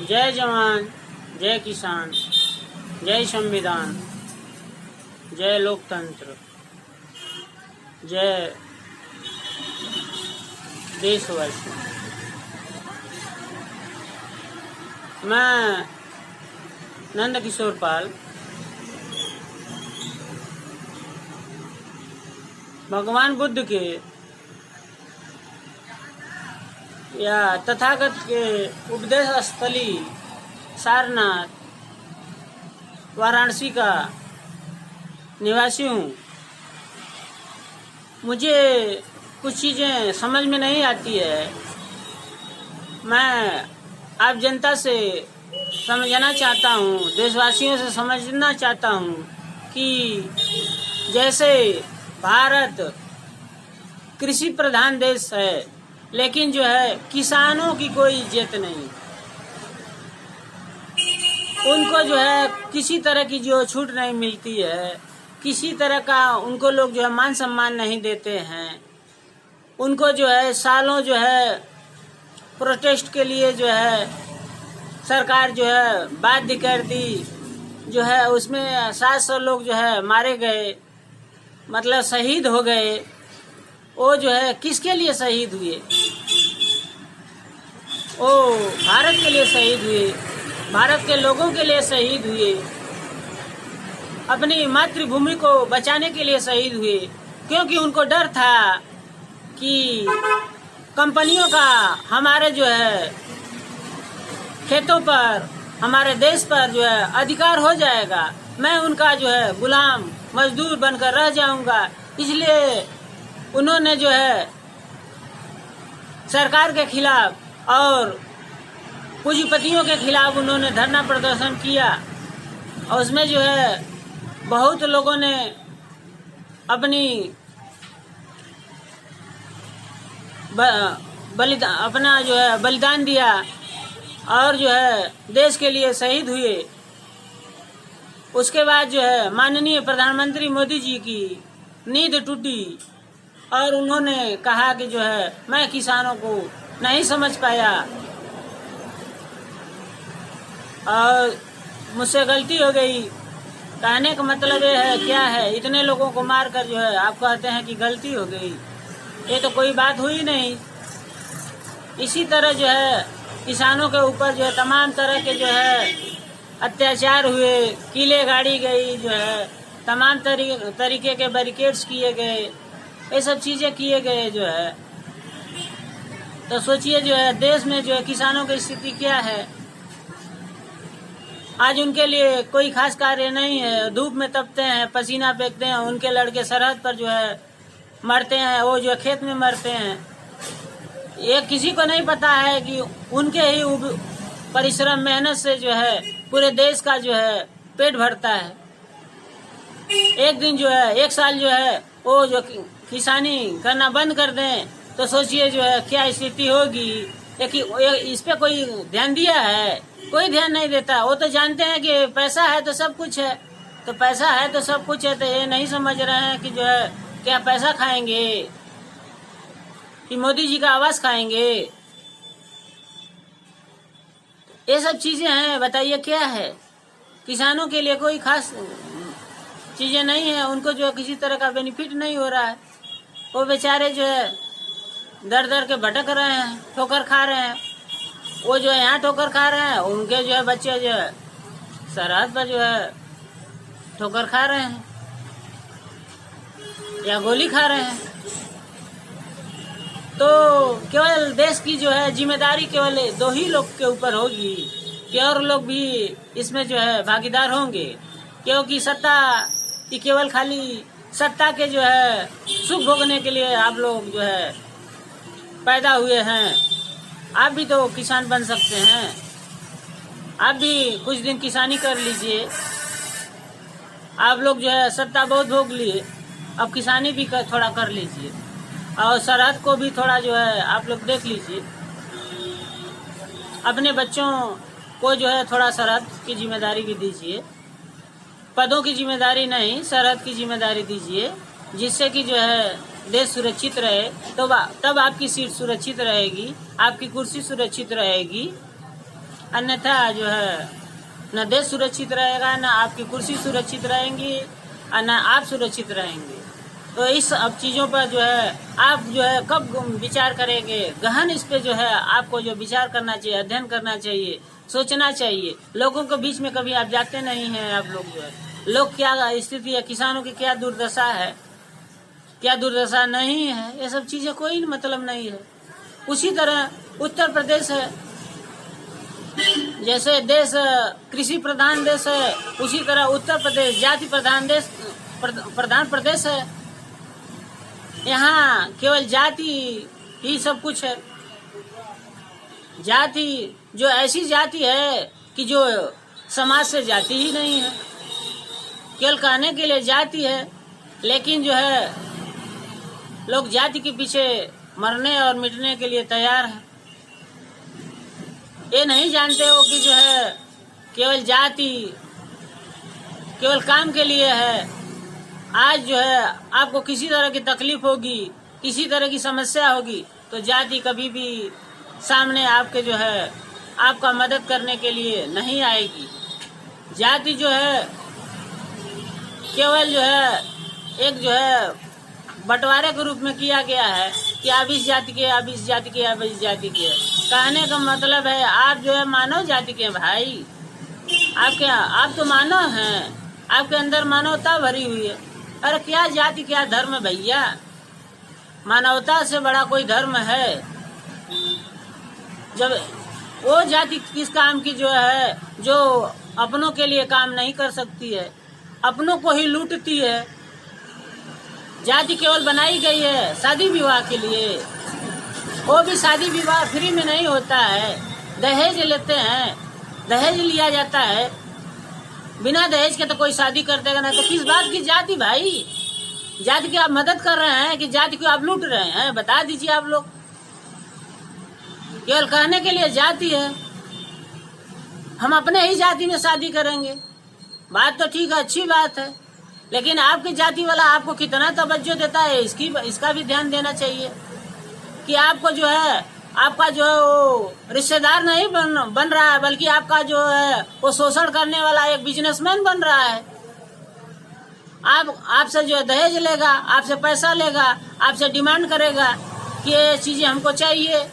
जय जवान, जय किसान, जय संविधान, जय लोकतंत्र, जय देशवासी। मैं नंद किशोर पाल भगवान बुद्ध के या तथागत के उपदेश स्थली सारनाथ वाराणसी का निवासी हूँ। मुझे कुछ चीज़ें समझ में नहीं आती है। मैं आप जनता से समझना चाहता हूँ, देशवासियों से समझना चाहता हूँ कि जैसे भारत कृषि प्रधान देश है, लेकिन जो है किसानों की कोई इज्जत नहीं। उनको जो है किसी तरह की जो छूट नहीं मिलती है, किसी तरह का उनको लोग जो है मान सम्मान नहीं देते हैं। उनको जो है सालों जो है प्रोटेस्ट के लिए जो है सरकार जो है बाध्य कर दी। जो है उसमें 700 लोग जो है मारे गए, मतलब शहीद हो गए। वो जो है किसके लिए शहीद हुए? वो भारत के लिए शहीद हुए, भारत के लोगों के लिए शहीद हुए, अपनी मातृभूमि को बचाने के लिए शहीद हुए। क्योंकि उनको डर था कि कंपनियों का हमारे जो है खेतों पर, हमारे देश पर जो है अधिकार हो जाएगा। मैं उनका जो है गुलाम मजदूर बनकर रह जाऊंगा। इसलिए उन्होंने जो है सरकार के खिलाफ और पूंजीपतियों के खिलाफ उन्होंने धरना प्रदर्शन किया। और उसमें जो है बहुत लोगों ने अपना जो है बलिदान दिया और जो है देश के लिए शहीद हुए। उसके बाद जो है माननीय प्रधानमंत्री मोदी जी की नींद टूटी और उन्होंने कहा कि जो है मैं किसानों को नहीं समझ पाया और मुझसे गलती हो गई। कहने का मतलब ये है, क्या है, इतने लोगों को मारकर जो है आप कहते हैं कि गलती हो गई। ये तो कोई बात हुई नहीं। इसी तरह जो है किसानों के ऊपर जो है तमाम तरह के जो है अत्याचार हुए, किले गाड़ी गई, जो है तमाम तरीके के बैरिकेड्स किए गए, ये सब चीज़ें किए गए जो है। तो सोचिए जो है देश में जो है किसानों की स्थिति क्या है। आज उनके लिए कोई खास कार्य नहीं है। धूप में तपते हैं, पसीना फेंकते हैं। उनके लड़के सरहद पर जो है मरते हैं, वो जो है खेत में मरते हैं। ये किसी को नहीं पता है कि उनके ही परिश्रम मेहनत से जो है पूरे देश का जो है पेट भरता है। एक दिन जो है, एक साल जो है वो जो किसानी करना बंद कर दें तो सोचिए जो है क्या स्थिति होगी। इस पे कोई ध्यान दिया है? कोई ध्यान नहीं देता। वो तो जानते हैं कि पैसा है तो सब कुछ है, तो पैसा है तो सब कुछ है। तो ये नहीं समझ रहे हैं कि जो है क्या पैसा खाएंगे कि मोदी जी का आवाज खाएंगे। ये सब चीजें हैं। बताइए क्या है? किसानों के लिए कोई खास चीजें नहीं है। उनको जो है किसी तरह का बेनिफिट नहीं हो रहा है। वो बेचारे जो है दर दर के भटक रहे हैं, ठोकर खा रहे हैं। वो जो है यहाँ ठोकर खा रहे हैं, उनके जो है बच्चे जो है सरहद पर जो है ठोकर खा रहे हैं या गोली खा रहे हैं। तो केवल देश की जो है जिम्मेदारी केवल 2 ही लोग के ऊपर होगी कि और लोग भी इसमें जो है भागीदार होंगे। क्योंकि सत्ता की केवल खाली सत्ता के जो है सुख भोगने के लिए आप लोग जो है पैदा हुए हैं। आप भी तो किसान बन सकते हैं। आप भी कुछ दिन किसानी कर लीजिए। आप लोग जो है सत्ता बहुत भोग लिए, अब किसानी भी थोड़ा कर लीजिए और सरहद को भी थोड़ा जो है आप लोग देख लीजिए। अपने बच्चों को जो है थोड़ा सरहद की जिम्मेदारी भी दीजिए। पदों की जिम्मेदारी नहीं, सरहद की जिम्मेदारी दीजिए, जिससे कि जो है देश सुरक्षित रहे। तो तब आपकी सीट सुरक्षित रहेगी, आपकी कुर्सी सुरक्षित रहेगी। अन्यथा जो है न देश सुरक्षित रहेगा, न आपकी कुर्सी सुरक्षित रहेंगी और न आप सुरक्षित रहेंगे। तो इस अब चीज़ों पर जो है आप जो है कब विचार करेंगे? गहन इस पे जो है आपको जो विचार करना चाहिए, अध्ययन करना चाहिए, सोचना चाहिए। लोगों के बीच में कभी आप जाते नहीं हैं। आप लोग जो है लोग क्या स्थिति है, किसानों की क्या दुर्दशा है, क्या दुर्दशा नहीं है, ये सब चीज़ें कोई मतलब नहीं है। उसी तरह उत्तर प्रदेश है, जैसे देश कृषि प्रधान देश है, उसी तरह उत्तर प्रदेश जाति प्रधान प्रदेश है। यहाँ केवल जाति ही सब कुछ है। जाति जो ऐसी जाति है कि जो समाज से जाति ही नहीं है, केवल कहने के लिए जाति है, लेकिन जो है लोग जाति के पीछे मरने और मिटने के लिए तैयार हैं। ये नहीं जानते हो कि जो है केवल जाति केवल काम के लिए है। आज जो है आपको किसी तरह की तकलीफ होगी, किसी तरह की समस्या होगी, तो जाति कभी भी सामने आपके जो है आपका मदद करने के लिए नहीं आएगी। जाति जो है केवल जो है एक जो है बंटवारे के रूप में किया गया है कि आप इस जाति के, आप इस जाति के, आप इस जाति के। कहने का मतलब है आप जो है मानव जाति के भाई, आप तो मानव हैं, आपके अंदर मानवता भरी हुई है। अरे क्या जाति क्या धर्म भैया, मानवता से बड़ा कोई धर्म है? जब वो जाति किस काम की जो है जो अपनों के लिए काम नहीं कर सकती है, अपनों को ही लूटती है। जाति केवल बनाई गई है शादी विवाह के लिए, वो भी शादी विवाह फ्री में नहीं होता है, दहेज लेते हैं, दहेज लिया जाता है। बिना दहेज के तो कोई शादी कर देगा ना। तो किस बात की जाति भाई? जाति की आप मदद कर रहे हैं कि जाति को आप लूट रहे हैं? बता दीजिए आप लोग। केवल कहने के लिए जाति है, हम अपने ही जाति में शादी करेंगे, बात तो ठीक है, अच्छी बात है, लेकिन आपकी जाति वाला आपको कितना तवज्जो देता है इसका भी ध्यान देना चाहिए कि आपको जो है आपका जो है वो रिश्तेदार नहीं बन रहा है, बल्कि आपका जो है वो शोषण करने वाला एक बिजनेसमैन बन रहा है। आपसे जो है दहेज लेगा, आपसे पैसा लेगा, आपसे डिमांड करेगा कि ये चीजें हमको चाहिए,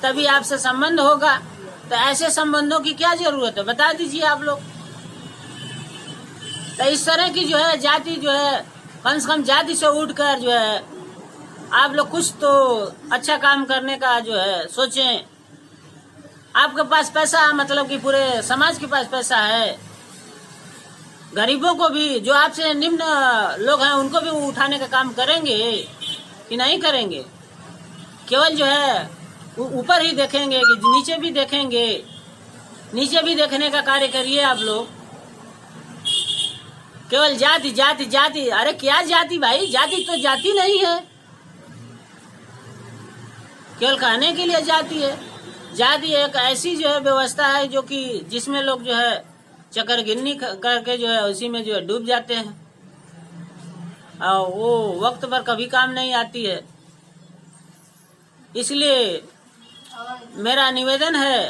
तभी आपसे संबंध होगा। तो ऐसे संबंधों की क्या जरूरत है, बता दीजिए आप लोग। तो इस तरह की जो है जाति जो है कम से कम जाति से उठकर जो है आप लोग कुछ तो अच्छा काम करने का जो है सोचें। आपके पास पैसा मतलब कि पूरे समाज के पास पैसा है, गरीबों को भी जो आपसे निम्न लोग हैं उनको भी उठाने का काम करेंगे कि नहीं करेंगे? केवल जो है ऊपर ही देखेंगे कि नीचे भी देखेंगे? नीचे भी देखने का कार्य करिए आप लोग। केवल जाति जाति जाति, अरे क्या जाति भाई? जाति तो जाति नहीं है, केवल कहने के लिए जाति है। जाति एक ऐसी जो है व्यवस्था है जो कि जिसमें लोग जो है चक्कर गिननी करके जो है उसी में जो है डूब जाते हैं और वो वक्त पर कभी काम नहीं आती है। इसलिए मेरा निवेदन है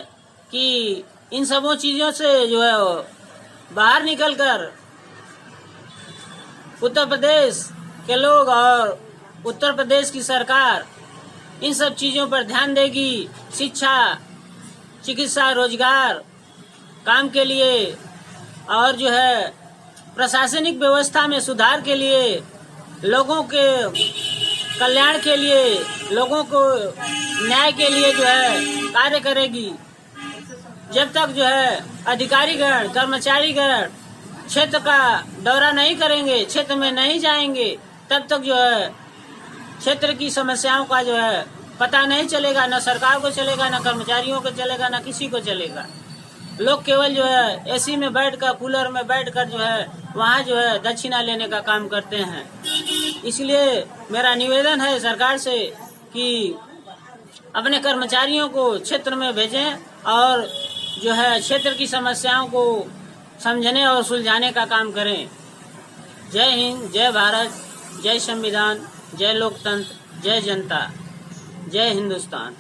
कि इन सबों चीजों से जो है बाहर निकलकर उत्तर प्रदेश के लोग और उत्तर प्रदेश की सरकार इन सब चीजों पर ध्यान देगी। शिक्षा, चिकित्सा, रोजगार, काम के लिए और जो है प्रशासनिक व्यवस्था में सुधार के लिए, लोगों के कल्याण के लिए, लोगों को न्याय के लिए जो है कार्य करेगी। जब तक जो है अधिकारीगण, कर्मचारीगण क्षेत्र का दौरा नहीं करेंगे, क्षेत्र में नहीं जाएंगे, तब तक जो है क्षेत्र की समस्याओं का जो है पता नहीं चलेगा। न सरकार को चलेगा, न कर्मचारियों को चलेगा, न किसी को चलेगा। लोग केवल जो है एसी में बैठकर, कूलर में बैठकर जो है वहाँ जो है दक्षिणा लेने का काम करते हैं। इसलिए मेरा निवेदन है सरकार से कि अपने कर्मचारियों को क्षेत्र में भेजें और जो है क्षेत्र की समस्याओं को समझने और सुलझाने का काम करें। जय हिंद, जय भारत, जय संविधान, जय लोकतंत्र, जय जनता, जय हिंदुस्तान।